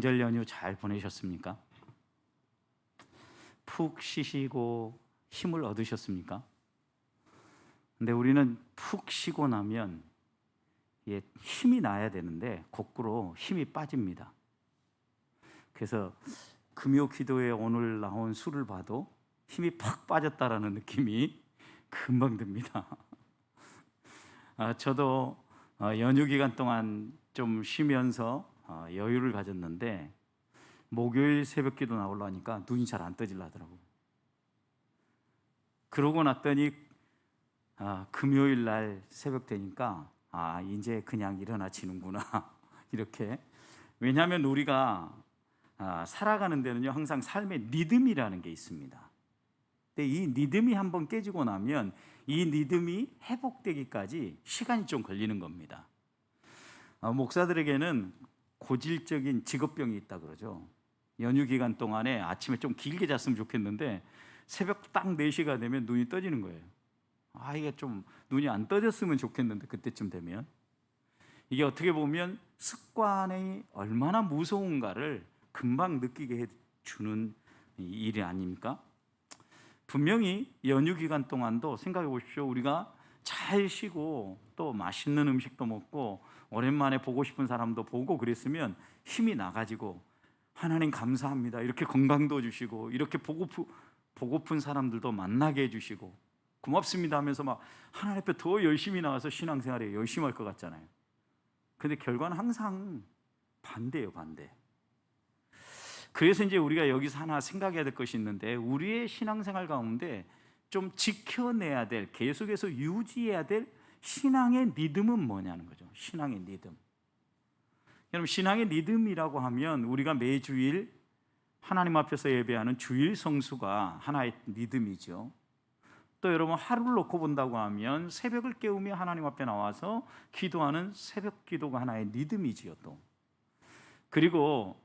명절 연휴 잘 보내셨습니까? 푹 쉬시고 힘을 얻으셨습니까? 근데 우리는 푹 쉬고 나면 힘이 나야 되는데 거꾸로 힘이 빠집니다. 그래서 금요 기도에 오늘 나온 수를 봐도 힘이 팍 빠졌다라는 느낌이 금방 듭니다. 저도 연휴 기간 동안 좀 쉬면서 여유를 가졌는데 목요일 새벽 기도 나오려니까 눈이 잘 안 떠질라 하더라고요. 그러고 났더니 금요일 날 새벽 되니까 이제 그냥 일어나지는구나 이렇게. 왜냐하면 우리가 살아가는 데는요 항상 삶의 리듬이라는 게 있습니다. 근데 이 리듬이 한번 깨지고 나면 이 리듬이 회복되기까지 시간이 좀 걸리는 겁니다. 목사들에게는 고질적인 직업병이 있다 그러죠. 연휴 기간 동안에 아침에 좀 길게 잤으면 좋겠는데 새벽 딱 4시가 되면 눈이 떠지는 거예요. 이게 좀 눈이 안 떠졌으면 좋겠는데 그때쯤 되면 이게 어떻게 보면 습관이 얼마나 무서운가를 금방 느끼게 해주는 일이 아닙니까? 분명히 연휴 기간 동안도 생각해 보십시오. 우리가 잘 쉬고 또 맛있는 음식도 먹고 오랜만에 보고 싶은 사람도 보고 그랬으면 힘이 나가지고 하나님 감사합니다 이렇게 건강도 주시고 이렇게 보고픈 사람들도 만나게 해주시고 고맙습니다 하면서 막 하나님 앞에 더 열심히 나가서 신앙생활에 열심히 할 것 같잖아요. 근데 결과는 항상 반대예요, 반대. 그래서 이제 우리가 여기서 하나 생각해야 될 것이 있는데 우리의 신앙생활 가운데 좀 지켜내야 될, 계속해서 유지해야 될 신앙의 리듬은 뭐냐는 거죠. 신앙의 리듬. 여러분, 신앙의 리듬이라고 하면 우리가 매주일 하나님 앞에서 예배하는 주일 성수가 하나의 리듬이죠. 또 여러분, 하루를 놓고 본다고 하면 새벽을 깨우며 하나님 앞에 나와서 기도하는 새벽 기도가 하나의 리듬이지요. 또 그리고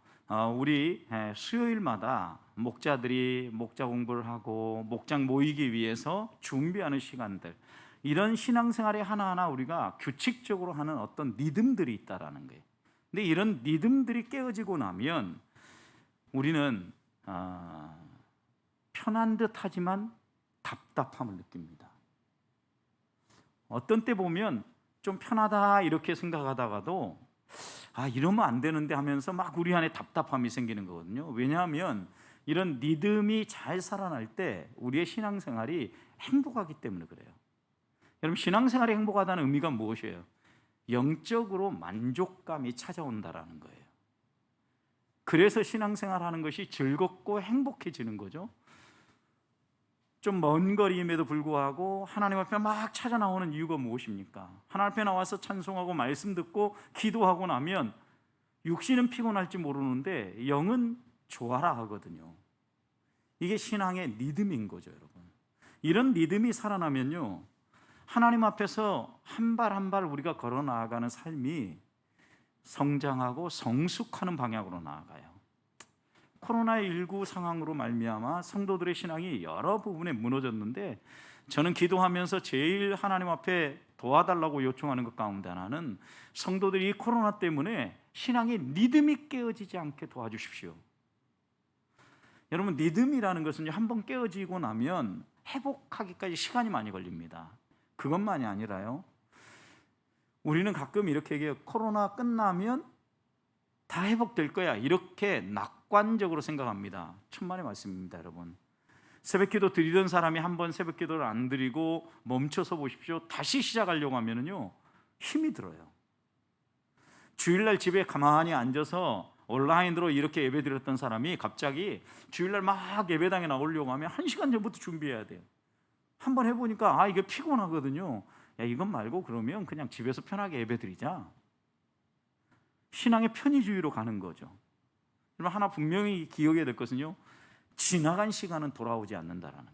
우리 수요일마다 목자들이 목자 공부를 하고 목장 모이기 위해서 준비하는 시간들, 이런 신앙생활에 하나하나 우리가 규칙적으로 하는 어떤 리듬들이 있다라는 거예요. 근데 이런 리듬들이 깨어지고 나면 우리는 편한 듯 하지만 답답함을 느낍니다. 어떤 때 보면 좀 편하다 이렇게 생각하다가도 이러면 안 되는데 하면서 막 우리 안에 답답함이 생기는 거거든요. 왜냐하면 이런 리듬이 잘 살아날 때 우리의 신앙생활이 행복하기 때문에 그래요. 여러분, 신앙생활이 행복하다는 의미가 무엇이에요? 영적으로 만족감이 찾아온다라는 거예요. 그래서 신앙생활하는 것이 즐겁고 행복해지는 거죠. 좀 먼 거리임에도 불구하고 하나님 앞에 막 찾아 나오는 이유가 무엇입니까? 하나님 앞에 나와서 찬송하고 말씀 듣고 기도하고 나면 육신은 피곤할지 모르는데 영은 좋아라 하거든요. 이게 신앙의 리듬인 거죠, 여러분. 이런 리듬이 살아나면요, 하나님 앞에서 한 발 한 발 우리가 걸어 나아가는 삶이 성장하고 성숙하는 방향으로 나아가요. 코로나19 상황으로 말미암아 성도들의 신앙이 여러 부분에 무너졌는데, 저는 기도하면서 제일 하나님 앞에 도와달라고 요청하는 것 가운데 하나는 성도들이 이 코로나 때문에 신앙의 리듬이 깨어지지 않게 도와주십시오. 여러분, 리듬이라는 것은 한번 깨어지고 나면 회복하기까지 시간이 많이 걸립니다. 그것만이 아니라요, 우리는 가끔 이렇게 얘기해요. 코로나 끝나면 다 회복될 거야, 이렇게 낙관적으로 생각합니다. 천만의 말씀입니다, 여러분. 새벽기도 드리던 사람이 한번 새벽기도를 안 드리고 멈춰서 보십시오. 다시 시작하려고 하면은요, 힘이 들어요. 주일날 집에 가만히 앉아서 온라인으로 이렇게 예배 드렸던 사람이 갑자기 주일날 막 예배당에 나오려고 하면 1시간 전부터 준비해야 돼요. 한번 해보니까 이게 피곤하거든요. 이건 말고 그러면 그냥 집에서 편하게 예배 드리자. 신앙의 편의주의로 가는 거죠. 그러면 하나 분명히 기억해야 될 것은요, 지나간 시간은 돌아오지 않는다라는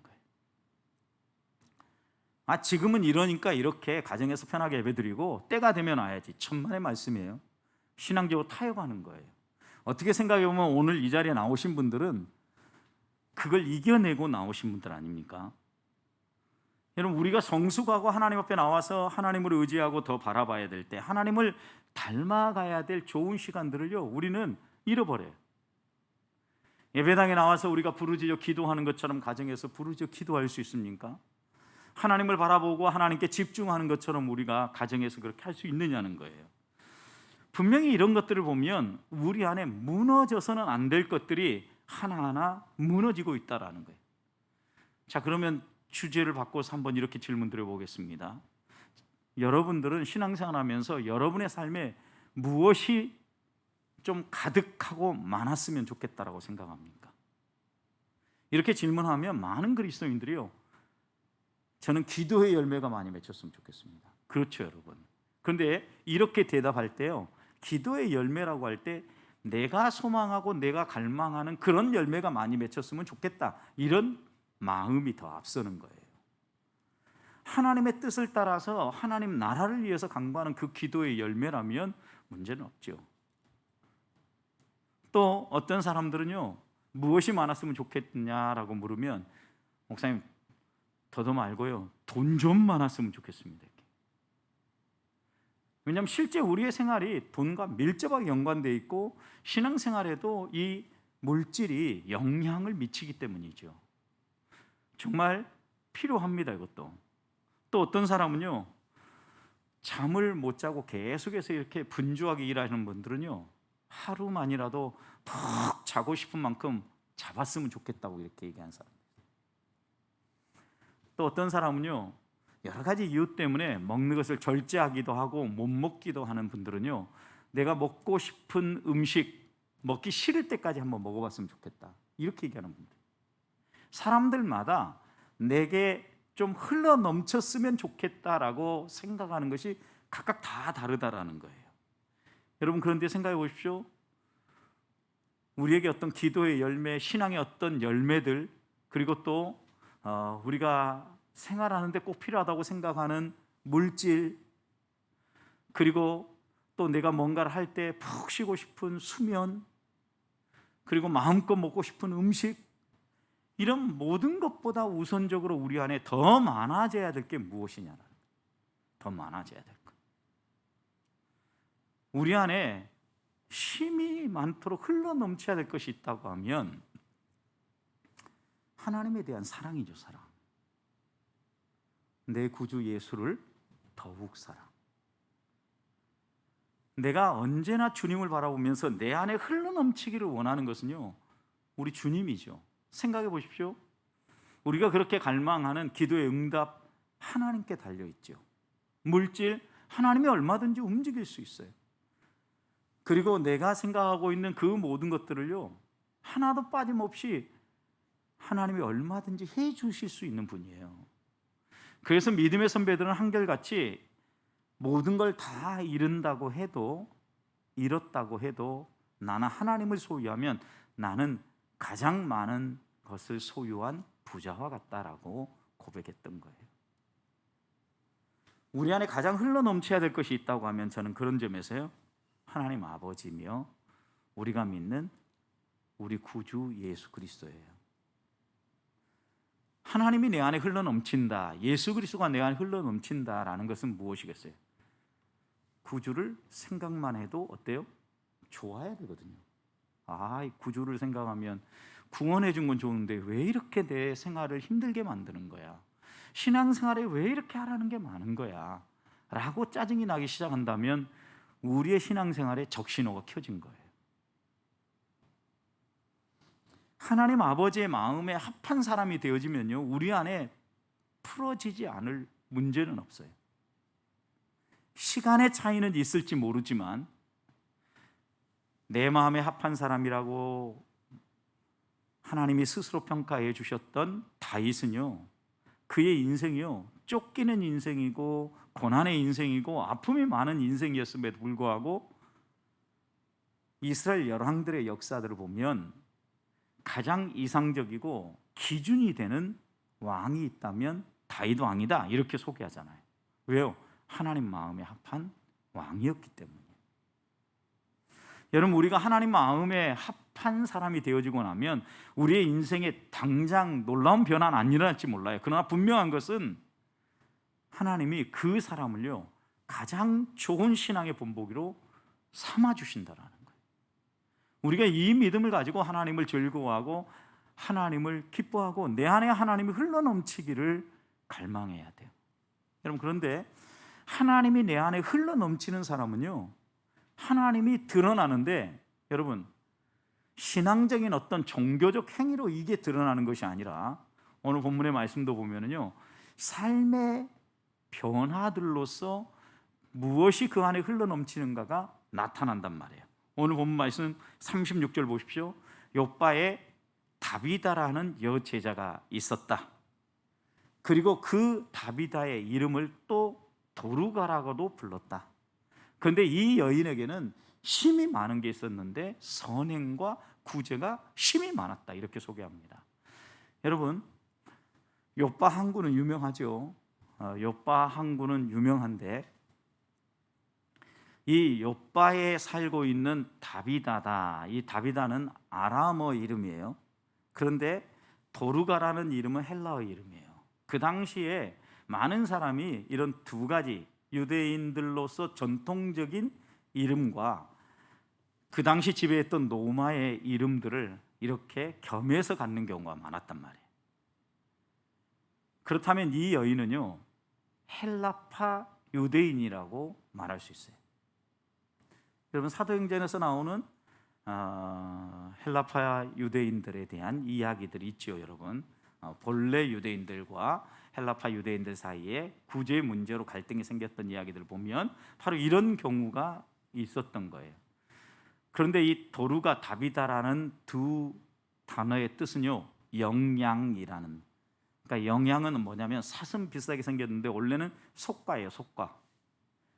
거예요. 지금은 이러니까 이렇게 가정에서 편하게 예배드리고 때가 되면 와야지. 천만의 말씀이에요. 신앙적으로 타협하는 거예요. 어떻게 생각해 보면 오늘 이 자리에 나오신 분들은 그걸 이겨내고 나오신 분들 아닙니까? 여러분, 우리가 성숙하고 하나님 앞에 나와서 하나님을 의지하고 더 바라봐야 될 때, 하나님을 닮아가야 될 좋은 시간들을요, 우리는 잃어버려요. 예배당에 나와서 우리가 부르짖어 기도하는 것처럼 가정에서 부르짖어 기도할 수 있습니까? 하나님을 바라보고 하나님께 집중하는 것처럼 우리가 가정에서 그렇게 할 수 있느냐는 거예요. 분명히 이런 것들을 보면 우리 안에 무너져서는 안 될 것들이 하나하나 무너지고 있다라는 거예요. 자, 그러면 주제를 바꿔서 한번 이렇게 질문 드려보겠습니다. 여러분들은 신앙생활하면서 여러분의 삶에 무엇이 좀 가득하고 많았으면 좋겠다라고 생각합니까? 이렇게 질문하면 많은 그리스도인들이요, 저는 기도의 열매가 많이 맺혔으면 좋겠습니다. 그렇죠, 여러분. 그런데 이렇게 대답할 때요, 기도의 열매라고 할 때 내가 소망하고 내가 갈망하는 그런 열매가 많이 맺혔으면 좋겠다, 이런 마음이 더 앞서는 거예요. 하나님의 뜻을 따라서 하나님 나라를 위해서 간구하는 그 기도의 열매라면 문제는 없죠. 또 어떤 사람들은요, 무엇이 많았으면 좋겠냐라고 물으면, 목사님 더도 말고요, 돈 좀 많았으면 좋겠습니다. 왜냐하면 실제 우리의 생활이 돈과 밀접하게 연관되어 있고 신앙생활에도 이 물질이 영향을 미치기 때문이죠. 정말 필요합니다, 이것도. 또 어떤 사람은요, 잠을 못 자고 계속해서 이렇게 분주하게 일하시는 분들은요, 하루만이라도 푹 자고 싶은 만큼 잡았으면 좋겠다고 이렇게 얘기하는 사람. 또 어떤 사람은요, 여러 가지 이유 때문에 먹는 것을 절제하기도 하고 못 먹기도 하는 분들은요, 내가 먹고 싶은 음식 먹기 싫을 때까지 한번 먹어봤으면 좋겠다, 이렇게 얘기하는 분들. 사람들마다 내게 좀 흘러 넘쳤으면 좋겠다라고 생각하는 것이 각각 다 다르다라는 거예요. 여러분, 그런데 생각해 보십시오. 우리에게 어떤 기도의 열매, 신앙의 어떤 열매들, 그리고 또 우리가 생활하는데 꼭 필요하다고 생각하는 물질, 그리고 또 내가 뭔가를 할 때 푹 쉬고 싶은 수면, 그리고 마음껏 먹고 싶은 음식, 이런 모든 것보다 우선적으로 우리 안에 더 많아져야 될 게 무엇이냐라는 거예요. 더 많아져야 될 것. 우리 안에 쉼이 많도록 흘러 넘쳐야 될 것이 있다고 하면 하나님에 대한 사랑이죠. 사랑. 내 구주 예수를 더욱 사랑. 내가 언제나 주님을 바라보면서 내 안에 흘러넘치기를 원하는 것은요, 우리 주님이죠. 생각해 보십시오. 우리가 그렇게 갈망하는 기도의 응답, 하나님께 달려있죠. 물질, 하나님이 얼마든지 움직일 수 있어요. 그리고 내가 생각하고 있는 그 모든 것들을요, 하나도 빠짐없이 하나님이 얼마든지 해 주실 수 있는 분이에요. 그래서 믿음의 선배들은 한결같이 모든 걸 다 잃었다고 해도 나는 하나님을 소유하면 나는 가장 많은 것을 소유한 부자와 같다라고 고백했던 거예요. 우리 안에 가장 흘러넘쳐야 될 것이 있다고 하면 저는 그런 점에서요, 하나님 아버지며 우리가 믿는 우리 구주 예수 그리스도예요. 하나님이 내 안에 흘러넘친다, 예수 그리스도가 내 안에 흘러넘친다라는 것은 무엇이겠어요? 구주를 생각만 해도 어때요? 좋아야 되거든요. 아, 구주를 생각하면 구원해 준 건 좋은데 왜 이렇게 내 생활을 힘들게 만드는 거야? 신앙생활에 왜 이렇게 하라는 게 많은 거야? 라고 짜증이 나기 시작한다면 우리의 신앙생활에 적신호가 켜진 거예요. 하나님 아버지의 마음에 합한 사람이 되어지면요, 우리 안에 풀어지지 않을 문제는 없어요. 시간의 차이는 있을지 모르지만 내 마음에 합한 사람이라고 하나님이 스스로 평가해 주셨던 다윗은요, 그의 인생이요, 쫓기는 인생이고 고난의 인생이고 아픔이 많은 인생이었음에도 불구하고 이스라엘 열왕들의 역사들을 보면 가장 이상적이고 기준이 되는 왕이 있다면 다윗 왕이다, 이렇게 소개하잖아요. 왜요? 하나님 마음에 합한 왕이었기 때문이에요. 여러분, 우리가 하나님 마음에 합한 사람이 되어지고 나면 우리의 인생에 당장 놀라운 변화는 안 일어날지 몰라요. 그러나 분명한 것은 하나님이 그 사람을요, 가장 좋은 신앙의 본보기로 삼아주신다라는 거예요. 우리가 이 믿음을 가지고 하나님을 즐거워하고 하나님을 기뻐하고 내 안에 하나님이 흘러넘치기를 갈망해야 돼요. 여러분, 그런데 하나님이 내 안에 흘러넘치는 사람은요, 하나님이 드러나는데, 여러분, 신앙적인 어떤 종교적 행위로 이게 드러나는 것이 아니라 오늘 본문의 말씀도 보면은요, 삶의 변화들로서 무엇이 그 안에 흘러넘치는가가 나타난단 말이에요. 오늘 본문 말씀 36절 보십시오. 욥바에 다비다라는 여제자가 있었다. 그리고 그 다비다의 이름을 또 도루가라고도 불렀다. 그런데 이 여인에게는 힘이 많은 게 있었는데 선행과 구제가 힘이 많았다, 이렇게 소개합니다. 여러분, 욥바 항구는 유명하죠. 욥바 항구는 유명한데 이 욥바에 살고 있는 다비다다. 이 다비다는 아람어 이름이에요. 그런데 도루가라는 이름은 헬라어 이름이에요. 그 당시에 많은 사람이 이런 두 가지 유대인들로서 전통적인 이름과 그 당시 지배했던 로마의 이름들을 이렇게 겸해서 갖는 경우가 많았단 말이에요. 그렇다면 이 여인은요, 헬라파 유대인이라고 말할 수 있어요. 여러분, 사도행전에서 나오는 헬라파 유대인들에 대한 이야기들이 있죠. 여러분, 본래 유대인들과 헬라파 유대인들 사이에 구제 문제로 갈등이 생겼던 이야기들을 보면 바로 이런 경우가 있었던 거예요. 그런데 이 도루가 다비다라는 두 단어의 뜻은요, 영양이라는, 그러니까 영양은 뭐냐면 사슴 비슷하게 생겼는데 원래는 속과예요.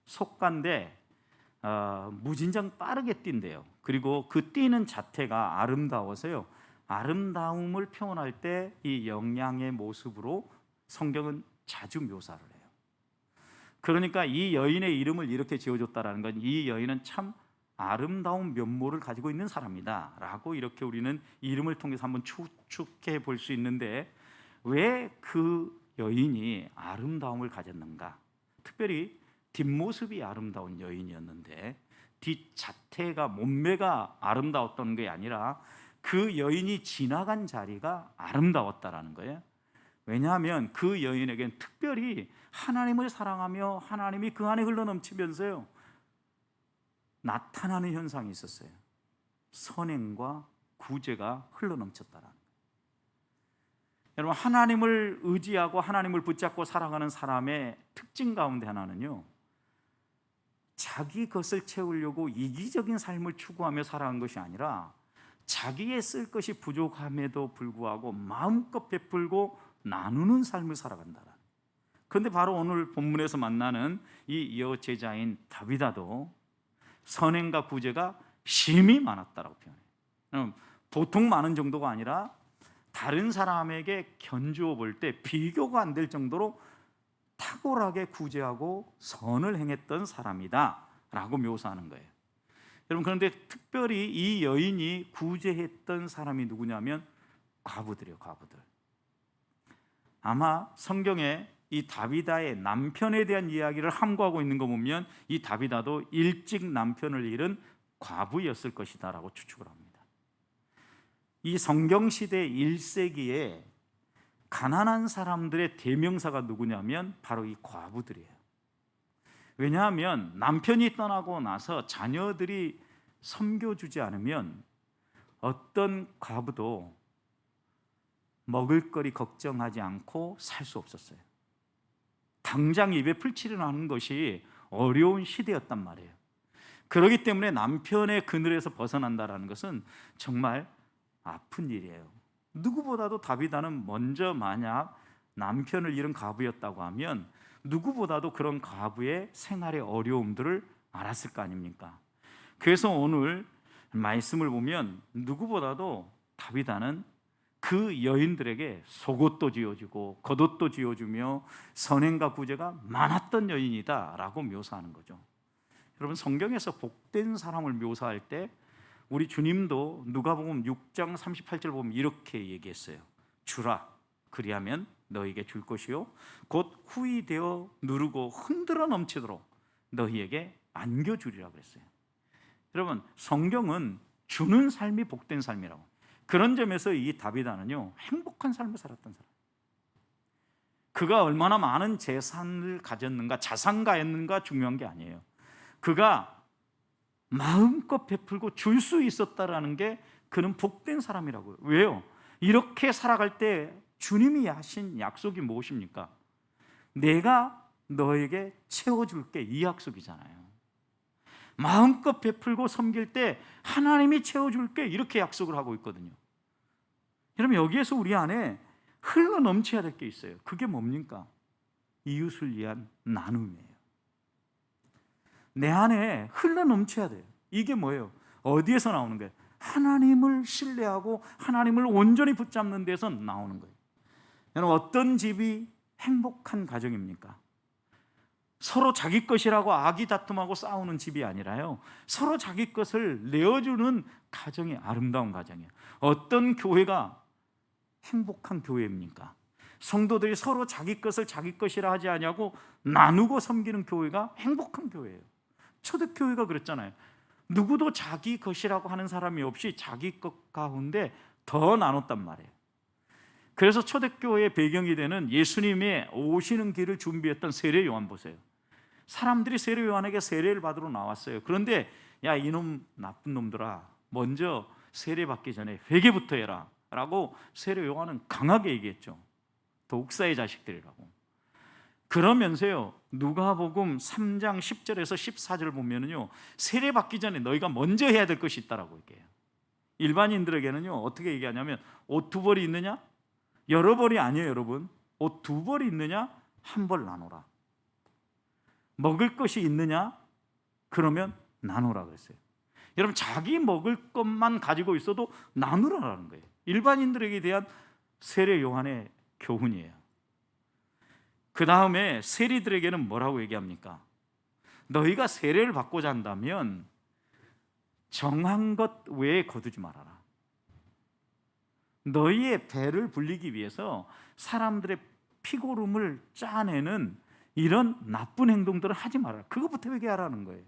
속과인데 무진장 빠르게 뛴대요. 그리고 그 뛰는 자태가 아름다워서요, 아름다움을 표현할 때 이 영양의 모습으로 성경은 자주 묘사를 해요. 그러니까 이 여인의 이름을 이렇게 지어줬다라는 건 이 여인은 참 아름다운 면모를 가지고 있는 사람이다 라고 이렇게 우리는 이름을 통해서 한번 추측해 볼 수 있는데, 왜 그 여인이 아름다움을 가졌는가? 특별히 뒷모습이 아름다운 여인이었는데 뒷자태가, 몸매가 아름다웠던 게 아니라 그 여인이 지나간 자리가 아름다웠다라는 거예요. 왜냐하면 그 여인에겐 특별히 하나님을 사랑하며 하나님이 그 안에 흘러넘치면서요, 나타나는 현상이 있었어요. 선행과 구제가 흘러넘쳤다라는 거예요. 여러분, 하나님을 의지하고 하나님을 붙잡고 살아가는 사람의 특징 가운데 하나는요, 자기 것을 채우려고 이기적인 삶을 추구하며 살아가는 것이 아니라 자기의 쓸 것이 부족함에도 불구하고 마음껏 베풀고 나누는 삶을 살아간다. 그런데 바로 오늘 본문에서 만나는 이 여제자인 다비다도 선행과 구제가 심히 많았다라고 표현해요. 보통 많은 정도가 아니라 다른 사람에게 견주어 볼 때 비교가 안 될 정도로 탁월하게 구제하고 선을 행했던 사람이다 라고 묘사하는 거예요. 여러분, 그런데 특별히 이 여인이 구제했던 사람이 누구냐면 과부들이에요. 과부들. 아마 성경에 이 다비다의 남편에 대한 이야기를 함구하고 있는 거 보면 이 다비다도 일찍 남편을 잃은 과부였을 것이다 라고 추측을 합니다. 이 성경시대 1세기에 가난한 사람들의 대명사가 누구냐면 바로 이 과부들이에요. 왜냐하면 남편이 떠나고 나서 자녀들이 섬겨주지 않으면 어떤 과부도 먹을거리 걱정하지 않고 살 수 없었어요. 당장 입에 풀칠을 하는 것이 어려운 시대였단 말이에요. 그렇기 때문에 남편의 그늘에서 벗어난다는 것은 정말 아픈 일이에요. 누구보다도 다비다는 먼저 만약 남편을 잃은 과부였다고 하면 누구보다도 그런 과부의 생활의 어려움들을 알았을 거 아닙니까? 그래서 오늘 말씀을 보면 누구보다도 다비다는 그 여인들에게 속옷도 지어주고 겉옷도 지어주며 선행과 구제가 많았던 여인이다 라고 묘사하는 거죠. 여러분, 성경에서 복된 사람을 묘사할 때 우리 주님도 누가복음 6장 38절 보면 이렇게 얘기했어요. 주라, 그리하면 너희에게 줄 것이요 곧 후이되어 누르고 흔들어 넘치도록 너희에게 안겨주리라 그랬어요. 여러분, 성경은 주는 삶이 복된 삶이라고. 그런 점에서 이 다비다는요, 행복한 삶을 살았던 사람. 그가 얼마나 많은 재산을 가졌는가, 자산가였는가 중요한 게 아니에요. 그가 마음껏 베풀고 줄 수 있었다라는 게 그는 복된 사람이라고요. 왜요? 이렇게 살아갈 때 주님이 하신 약속이 무엇입니까? 내가 너에게 채워줄게, 이 약속이잖아요. 마음껏 베풀고 섬길 때 하나님이 채워줄게, 이렇게 약속을 하고 있거든요. 여러분, 여기에서 우리 안에 흘러 넘쳐야 될 게 있어요. 그게 뭡니까? 이웃을 위한 나눔이에요. 내 안에 흘러 넘쳐야 돼요. 이게 뭐예요? 어디에서 나오는 거예요? 하나님을 신뢰하고 하나님을 온전히 붙잡는 데서 나오는 거예요. 여러분, 어떤 집이 행복한 가정입니까? 서로 자기 것이라고 아기다툼하고 싸우는 집이 아니라요, 서로 자기 것을 내어주는 가정이 아름다운 가정이에요. 어떤 교회가 행복한 교회입니까? 성도들이 서로 자기 것을 자기 것이라 하지 아니하고 나누고 섬기는 교회가 행복한 교회예요. 초대교회가 그랬잖아요. 누구도 자기 것이라고 하는 사람이 없이 자기 것 가운데 더 나눴단 말이에요. 그래서 초대교회의 배경이 되는 예수님의 오시는 길을 준비했던 세례 요한 보세요. 사람들이 세례 요한에게 세례를 받으러 나왔어요. 그런데 야, 이놈 나쁜 놈들아, 먼저 세례 받기 전에 회개부터 해라 라고 세례 요한은 강하게 얘기했죠. 독사의 자식들이라고. 그러면서요, 누가복음 3장 10절에서 14절 보면은요, 세례 받기 전에 너희가 먼저 해야 될 것이 있다라고 얘기해요. 일반인들에게는요, 어떻게 얘기하냐면, 옷 두 벌이 있느냐? 여러 벌이 아니에요, 여러분. 옷 두 벌이 있느냐? 한 벌 나눠라. 먹을 것이 있느냐? 그러면 나누라 그랬어요. 여러분, 자기 먹을 것만 가지고 있어도 나누라라는 거예요. 일반인들에게 대한 세례 요한의 교훈이에요. 그 다음에 세리들에게는 뭐라고 얘기합니까? 너희가 세례를 받고자 한다면 정한 것 외에 거두지 말아라. 너희의 배를 불리기 위해서 사람들의 피고름을 짜내는 이런 나쁜 행동들을 하지 말아라. 그것부터 얘기하라는 거예요.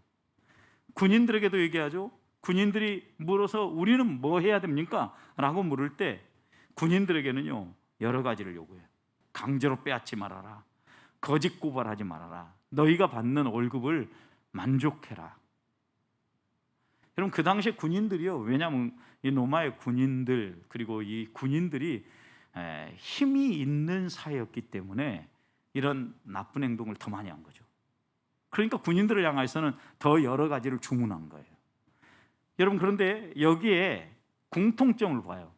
군인들에게도 얘기하죠. 군인들이 물어서 우리는 뭐 해야 됩니까? 라고 물을 때 군인들에게는요, 여러 가지를 요구해요. 강제로 빼앗지 말아라. 거짓 고발하지 말아라. 너희가 받는 월급을 만족해라. 여러분, 그 당시에 군인들이요, 왜냐하면 이 로마의 군인들, 그리고 이 군인들이 힘이 있는 사회였기 때문에 이런 나쁜 행동을 더 많이 한 거죠. 그러니까 군인들을 향해서는 더 여러 가지를 주문한 거예요. 여러분, 그런데 여기에 공통점을 봐요.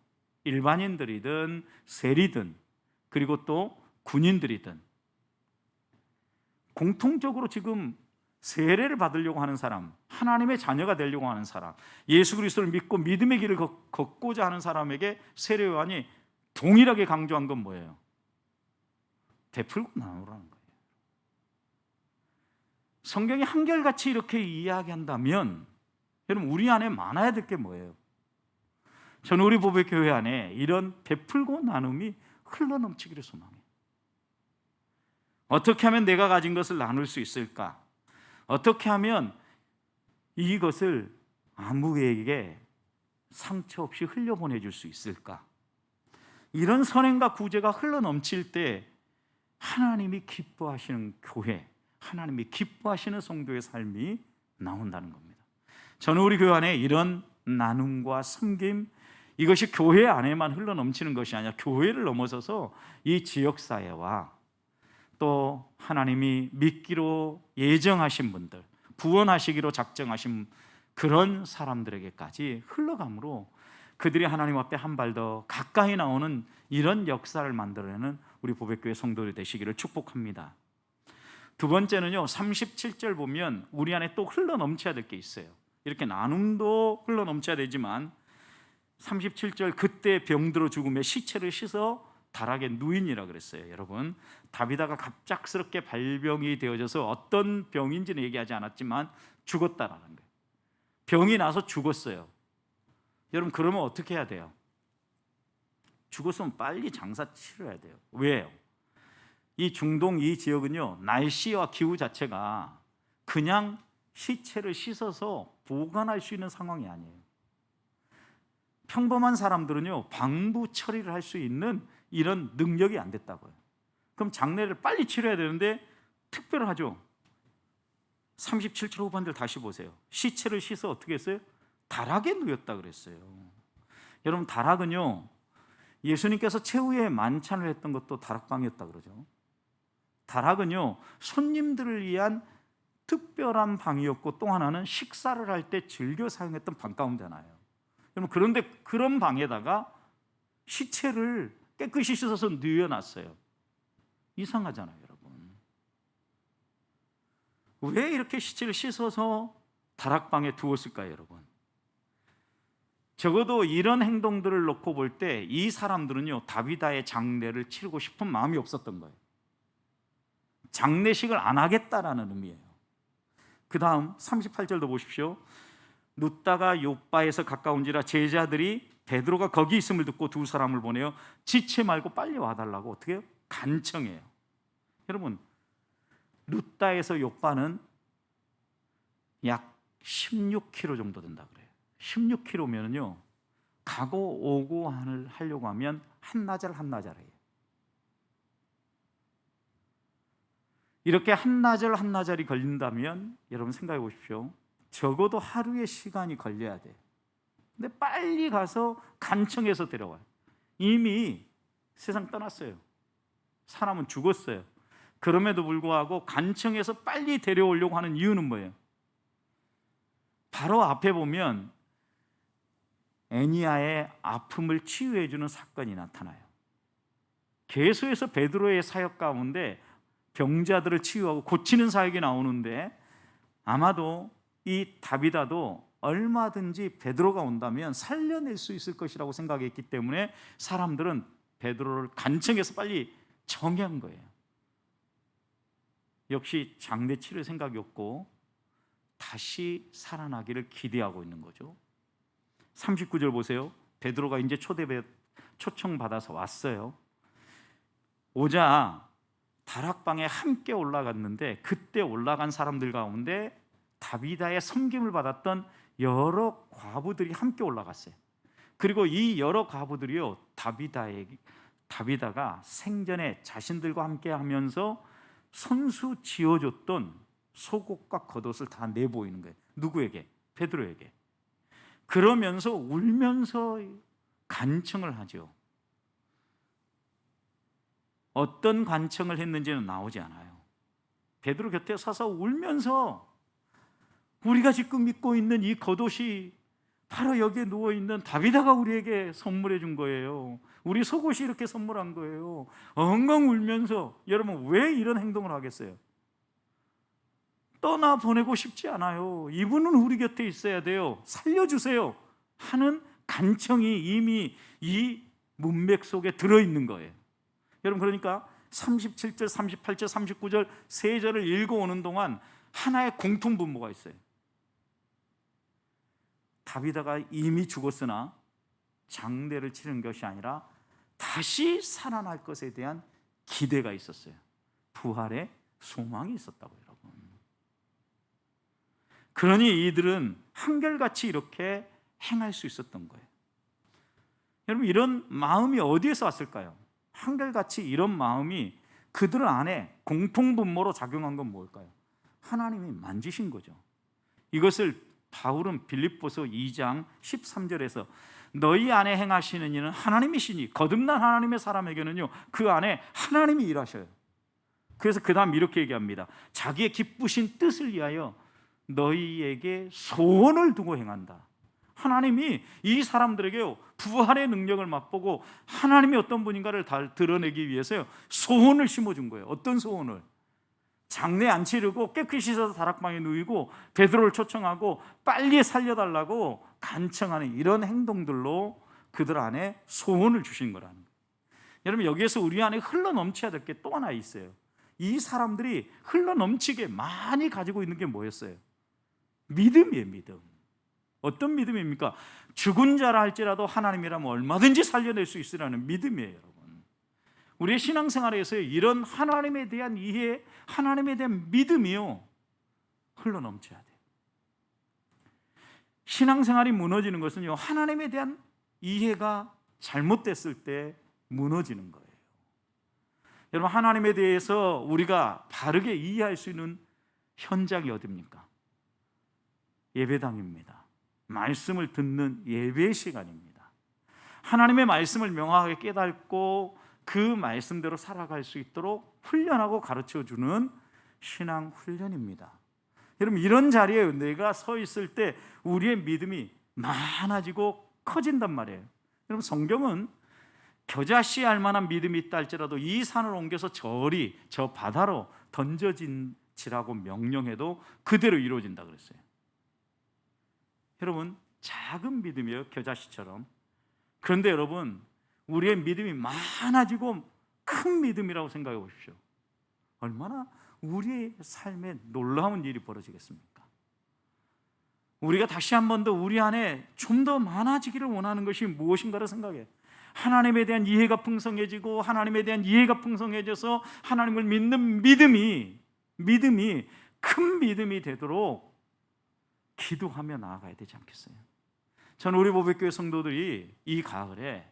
일반인들이든 세리든 그리고 또 군인들이든 공통적으로 지금 세례를 받으려고 하는 사람, 하나님의 자녀가 되려고 하는 사람, 예수 그리스도를 믿고 믿음의 길을 걷고자 하는 사람에게 세례 요한이 동일하게 강조한 건 뭐예요? 베풀고 나누라는 거예요. 성경이 한결같이 이렇게 이야기한다면 여러분, 우리 안에 많아야 될 게 뭐예요? 저는 우리 보배교회 안에 이런 베풀고 나눔이 흘러넘치기를 소망해요. 어떻게 하면 내가 가진 것을 나눌 수 있을까? 어떻게 하면 이것을 아무에게 상처 없이 흘려보내줄 수 있을까? 이런 선행과 구제가 흘러넘칠 때 하나님이 기뻐하시는 교회, 하나님이 기뻐하시는 성도의 삶이 나온다는 겁니다. 저는 우리 교회 안에 이런 나눔과 섬김, 이것이 교회 안에만 흘러넘치는 것이 아니라 교회를 넘어서서 이 지역사회와 또 하나님이 믿기로 예정하신 분들, 구원하시기로 작정하신 그런 사람들에게까지 흘러감으로 그들이 하나님 앞에 한 발 더 가까이 나오는 이런 역사를 만들어내는 우리 보배교회 성도들 되시기를 축복합니다. 두 번째는요, 37절 보면 우리 안에 또 흘러넘쳐야 될 게 있어요. 이렇게 나눔도 흘러넘쳐야 되지만 37절, 그때 병들어 죽음에 시체를 씻어 다락에 누인이라 그랬어요. 여러분, 다비다가 갑작스럽게 발병이 되어져서 어떤 병인지는 얘기하지 않았지만 죽었다라는 거예요. 병이 나서 죽었어요. 여러분, 그러면 어떻게 해야 돼요? 죽었으면 빨리 장사 치러야 돼요. 왜요? 이 중동 이 지역은요, 날씨와 기후 자체가 그냥 시체를 씻어서 보관할 수 있는 상황이 아니에요. 평범한 사람들은요 방부 처리를 할 수 있는 이런 능력이 안 됐다고요. 그럼 장례를 빨리 치러야 되는데 특별하죠. 37절 후반절 다시 보세요. 시체를 씻어 어떻게 했어요? 다락에 누였다 그랬어요. 여러분, 다락은요 예수님께서 최후의 만찬을 했던 것도 다락방이었다 그러죠. 다락은요 손님들을 위한 특별한 방이었고, 또 하나는 식사를 할 때 즐겨 사용했던 방 가운데 하나예요. 여러분, 그런데 그런 방에다가 시체를 깨끗이 씻어서 누워놨어요. 이상하잖아요, 여러분. 왜 이렇게 시체를 씻어서 다락방에 두었을까요, 여러분? 적어도 이런 행동들을 놓고 볼 때 이 사람들은요 다비다의 장례를 치르고 싶은 마음이 없었던 거예요. 장례식을 안 하겠다라는 의미예요. 그 다음 38절도 보십시오. 눕다가 요바에서 가까운지라 제자들이 베드로가 거기 있음을 듣고 두 사람을 보내어 지체 말고 빨리 와달라고 어떻게 해요? 간청해요. 여러분, 눕다에서 요바는 약 16km 정도 된다 그래요. 16km면요 가고 오고 하려고 하면 한나절이에요. 이렇게 한나절이 걸린다면 여러분 생각해 보십시오. 적어도 하루의 시간이 걸려야 돼. 근데 빨리 가서 간청해서 데려와요. 이미 세상 떠났어요. 사람은 죽었어요. 그럼에도 불구하고 간청해서 빨리 데려오려고 하는 이유는 뭐예요? 바로 앞에 보면 애니야의 아픔을 치유해 주는 사건이 나타나요. 계수에서 베드로의 사역 가운데 병자들을 치유하고 고치는 사역이 나오는데, 아마도 이 다비다도 얼마든지 베드로가 온다면 살려낼 수 있을 것이라고 생각했기 때문에 사람들은 베드로를 간청해서 빨리 정한 거예요. 역시 장례 치를 생각이 없고 다시 살아나기를 기대하고 있는 거죠. 39절 보세요. 베드로가 이제 초청받아서 왔어요. 오자 다락방에 함께 올라갔는데, 그때 올라간 사람들 가운데 다비다의 섬김을 받았던 여러 과부들이 함께 올라갔어요. 그리고 이 여러 과부들이요 다비다가 생전에 자신들과 함께 하면서 손수 지어줬던 속옷과 겉옷을 다 내보이는 거예요. 누구에게? 베드로에게. 그러면서 울면서 간청을 하죠. 어떤 간청을 했는지는 나오지 않아요. 베드로 곁에 서서 울면서 우리가 지금 믿고 있는 이 겉옷이 바로 여기에 누워있는 다비다가 우리에게 선물해 준 거예요. 우리 속옷이 이렇게 선물한 거예요. 엉엉 울면서. 여러분, 왜 이런 행동을 하겠어요? 떠나보내고 싶지 않아요. 이분은 우리 곁에 있어야 돼요. 살려주세요 하는 간청이 이미 이 문맥 속에 들어있는 거예요. 여러분, 그러니까 37절, 38절, 39절 세 절을 읽어오는 동안 하나의 공통분모가 있어요. 다비다가 이미 죽었으나 장례를 치른 것이 아니라 다시 살아날 것에 대한 기대가 있었어요. 부활의 소망이 있었다고, 여러분. 그러니 이들은 한결같이 이렇게 행할 수 있었던 거예요. 여러분, 이런 마음이 어디에서 왔을까요? 한결같이 이런 마음이 그들 안에 공통분모로 작용한 건 뭘까요? 하나님이 만지신 거죠. 이것을 바울은 빌립보서 2장 13절에서 너희 안에 행하시는 이는 하나님이시니 거듭난 하나님의 사람에게는요 그 안에 하나님이 일하셔요. 그래서 그 다음 이렇게 얘기합니다. 자기의 기쁘신 뜻을 위하여 너희에게 소원을 두고 행한다. 하나님이 이 사람들에게 부활의 능력을 맛보고 하나님이 어떤 분인가를 다 드러내기 위해서요 소원을 심어준 거예요. 어떤 소원을? 장례 안 치르고 깨끗이 씻어서 다락방에 누이고 베드로를 초청하고 빨리 살려달라고 간청하는 이런 행동들로 그들 안에 소원을 주신 거라는 거예요. 여러분, 여기에서 우리 안에 흘러넘쳐야 될 게 또 하나 있어요. 이 사람들이 흘러넘치게 많이 가지고 있는 게 뭐였어요? 믿음이에요. 믿음. 어떤 믿음입니까? 죽은 자라 할지라도 하나님이라면 얼마든지 살려낼 수 있으라는 믿음이에요, 여러분. 우리의 신앙생활에서 이런 하나님에 대한 이해, 하나님에 대한 믿음이요 흘러넘쳐야 돼요. 신앙생활이 무너지는 것은요 하나님에 대한 이해가 잘못됐을 때 무너지는 거예요. 여러분, 하나님에 대해서 우리가 바르게 이해할 수 있는 현장이 어디입니까? 예배당입니다. 말씀을 듣는 예배 시간입니다. 하나님의 말씀을 명확하게 깨닫고 그 말씀대로 살아갈 수 있도록 훈련하고 가르쳐주는 신앙 훈련입니다. 여러분, 이런 자리에 내가 서 있을 때 우리의 믿음이 많아지고 커진단 말이에요. 여러분, 성경은 겨자씨 알 만한 믿음이 있다 할지라도 이 산을 옮겨서 저 바다로 던져진지라고 명령해도 그대로 이루어진다 그랬어요. 여러분, 작은 믿음이에요, 겨자씨처럼. 그런데 여러분, 우리의 믿음이 많아지고 큰 믿음이라고 생각해 보십시오. 얼마나 우리의 삶에 놀라운 일이 벌어지겠습니까? 우리가 다시 한 번 더 우리 안에 좀 더 많아지기를 원하는 것이 무엇인가를 생각해. 하나님에 대한 이해가 풍성해지고 하나님에 대한 이해가 풍성해져서 하나님을 믿는 믿음이 큰 믿음이 되도록 기도하며 나아가야 되지 않겠어요? 저는 우리 보배교회 성도들이 이 가을에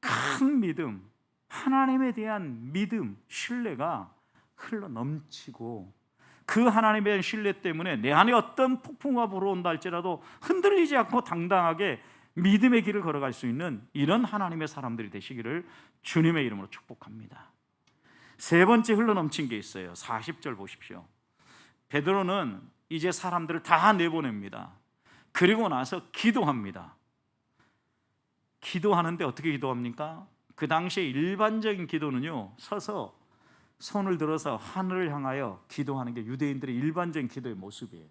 큰 믿음, 하나님에 대한 믿음, 신뢰가 흘러 넘치고 그 하나님에 대한 신뢰 때문에 내 안에 어떤 폭풍우가 불어온다 할지라도 흔들리지 않고 당당하게 믿음의 길을 걸어갈 수 있는 이런 하나님의 사람들이 되시기를 주님의 이름으로 축복합니다. 세 번째 흘러넘친 게 있어요. 40절 보십시오. 베드로는 이제 사람들을 다 내보냅니다. 그리고 나서 기도합니다. 기도하는데 어떻게 기도합니까? 그 당시에 일반적인 기도는요, 서서 손을 들어서 하늘을 향하여 기도하는 게 유대인들의 일반적인 기도의 모습이에요.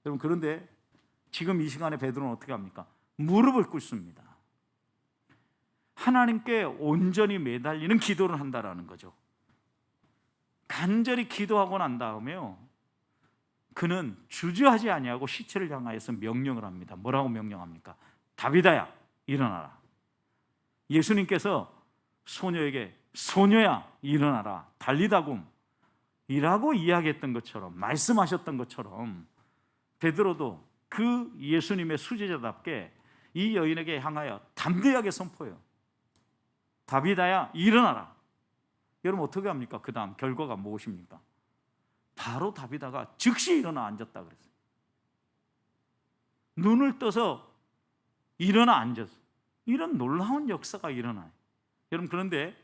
여러분, 그런데 지금 이 시간에 베드로는 어떻게 합니까? 무릎을 꿇습니다. 하나님께 온전히 매달리는 기도를 한다라는 거죠. 간절히 기도하고 난 다음에요, 그는 주저하지 아니하고 시체를 향하여서 명령을 합니다. 뭐라고 명령합니까? 다비다야, 일어나라. 예수님께서 소녀에게 소녀야, 일어나라, 달리다굼 이라고 이야기했던 것처럼, 말씀하셨던 것처럼 베드로도 그 예수님의 수제자답게 이 여인에게 향하여 담대하게 선포해요. 다비다야, 일어나라. 여러분, 어떻게 합니까? 그 다음 결과가 무엇입니까? 바로 다비다가 즉시 일어나 앉았다 그랬어요. 눈을 떠서 일어나 앉았어요. 이런 놀라운 역사가 일어나요. 여러분, 그런데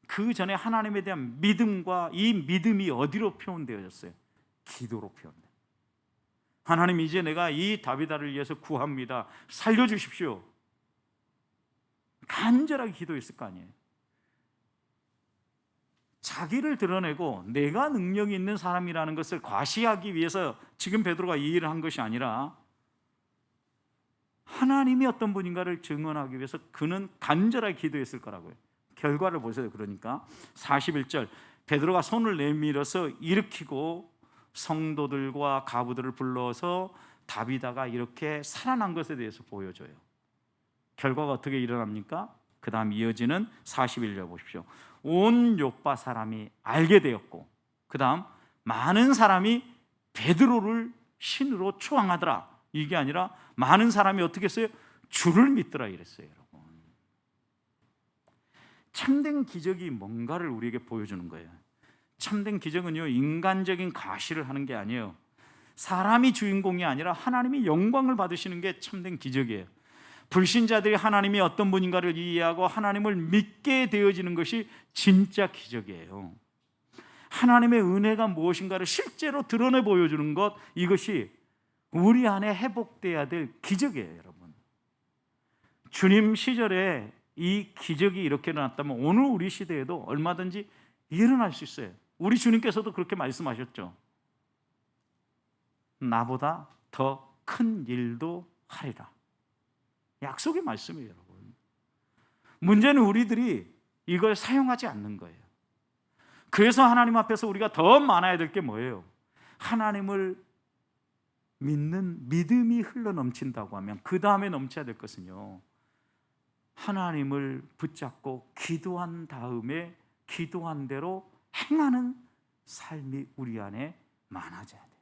그 전에 하나님에 대한 믿음과 이 믿음이 어디로 표현되어졌어요? 기도로 표현돼요. 하나님, 이제 내가 이 다비다를 위해서 구합니다. 살려주십시오. 간절하게 기도했을 거 아니에요. 자기를 드러내고 내가 능력이 있는 사람이라는 것을 과시하기 위해서 지금 베드로가 이 일을 한 것이 아니라 하나님이 어떤 분인가를 증언하기 위해서 그는 간절하게 기도했을 거라고요. 결과를 보세요. 그러니까 41절, 베드로가 손을 내밀어서 일으키고 성도들과 가부들을 불러서 다비다가 이렇게 살아난 것에 대해서 보여줘요. 결과가 어떻게 일어납니까? 그 다음 이어지는 41절 보십시오. 온 요파 사람이 알게 되었고, 그 다음 많은 사람이 베드로를 신으로 초항하더라. 이게 아니라 많은 사람이 어떻게 했어요? 주를 믿더라 이랬어요. 여러분, 참된 기적이 뭔가를 우리에게 보여주는 거예요. 참된 기적은요, 인간적인 가시를 하는 게 아니에요. 사람이 주인공이 아니라 하나님이 영광을 받으시는 게 참된 기적이에요. 불신자들이 하나님이 어떤 분인가를 이해하고 하나님을 믿게 되어지는 것이 진짜 기적이에요. 하나님의 은혜가 무엇인가를 실제로 드러내 보여주는 것, 이것이 우리 안에 회복돼야 될 기적이에요. 여러분, 주님 시절에 이 기적이 이렇게 일어났다면 오늘 우리 시대에도 얼마든지 일어날 수 있어요. 우리 주님께서도 그렇게 말씀하셨죠. 나보다 더 큰 일도 하리라. 약속의 말씀이에요. 여러분, 문제는 우리들이 이걸 사용하지 않는 거예요. 그래서 하나님 앞에서 우리가 더 많아야 될 게 뭐예요? 하나님을 믿는 믿음이 흘러넘친다고 하면 그 다음에 넘쳐야 될 것은요, 하나님을 붙잡고 기도한 다음에 기도한 대로 행하는 삶이 우리 안에 많아져야 돼요.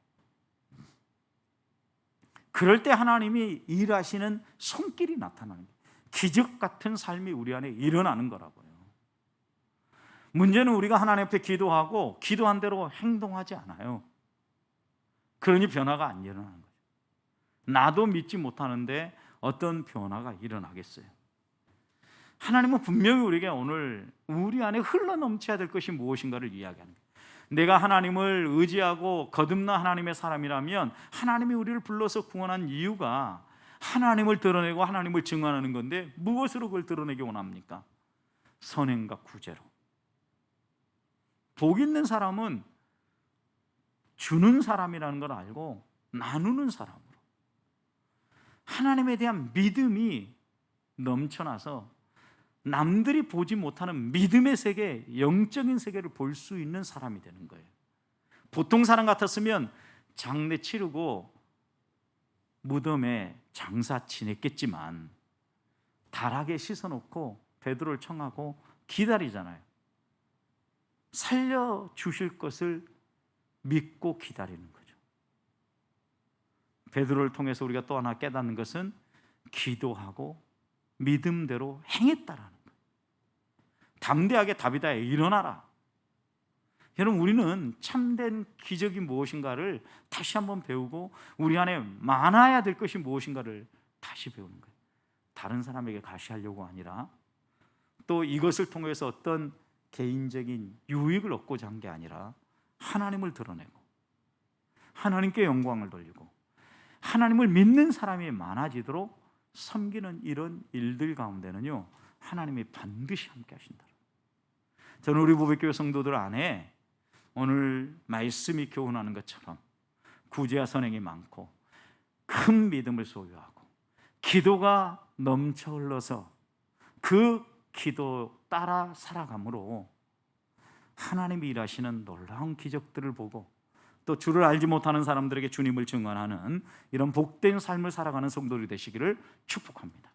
그럴 때 하나님이 일하시는 손길이 나타나는 거예요. 기적 같은 삶이 우리 안에 일어나는 거라고요. 문제는 우리가 하나님 앞에 기도하고 기도한 대로 행동하지 않아요. 그러니 변화가 안 일어나는 거죠. 나도 믿지 못하는데 어떤 변화가 일어나겠어요? 하나님은 분명히 우리에게 오늘 우리 안에 흘러넘쳐야 될 것이 무엇인가를 이야기하는 거예요. 내가 하나님을 의지하고 거듭난 하나님의 사람이라면 하나님이 우리를 불러서 구원한 이유가 하나님을 드러내고 하나님을 증언하는 건데, 무엇으로 그걸 드러내기 원합니까? 선행과 구제로. 복 있는 사람은 주는 사람이라는 걸 알고 나누는 사람으로, 하나님에 대한 믿음이 넘쳐나서 남들이 보지 못하는 믿음의 세계, 영적인 세계를 볼 수 있는 사람이 되는 거예요. 보통 사람 같았으면 장례 치르고 무덤에 장사 지냈겠지만 다락에 씻어놓고 베드로를 청하고 기다리잖아요. 살려주실 것을 믿고 기다리는 거죠. 베드로를 통해서 우리가 또 하나 깨닫는 것은 기도하고 믿음대로 행했다라는 거예요. 담대하게 다윗아 일어나라. 여러분, 우리는 참된 기적이 무엇인가를 다시 한번 배우고 우리 안에 많아야 될 것이 무엇인가를 다시 배우는 거예요. 다른 사람에게 가시하려고 아니라, 또 이것을 통해서 어떤 개인적인 유익을 얻고자 한 게 아니라 하나님을 드러내고 하나님께 영광을 돌리고 하나님을 믿는 사람이 많아지도록 섬기는 이런 일들 가운데는요, 하나님이 반드시 함께 하신다. 저는 우리 보배교회 성도들 안에 오늘 말씀이 교훈하는 것처럼 구제와 선행이 많고 큰 믿음을 소유하고 기도가 넘쳐 흘러서 그 기도 따라 살아감으로 하나님이 일하시는 놀라운 기적들을 보고 또 주를 알지 못하는 사람들에게 주님을 증언하는 이런 복된 삶을 살아가는 성도들이 되시기를 축복합니다.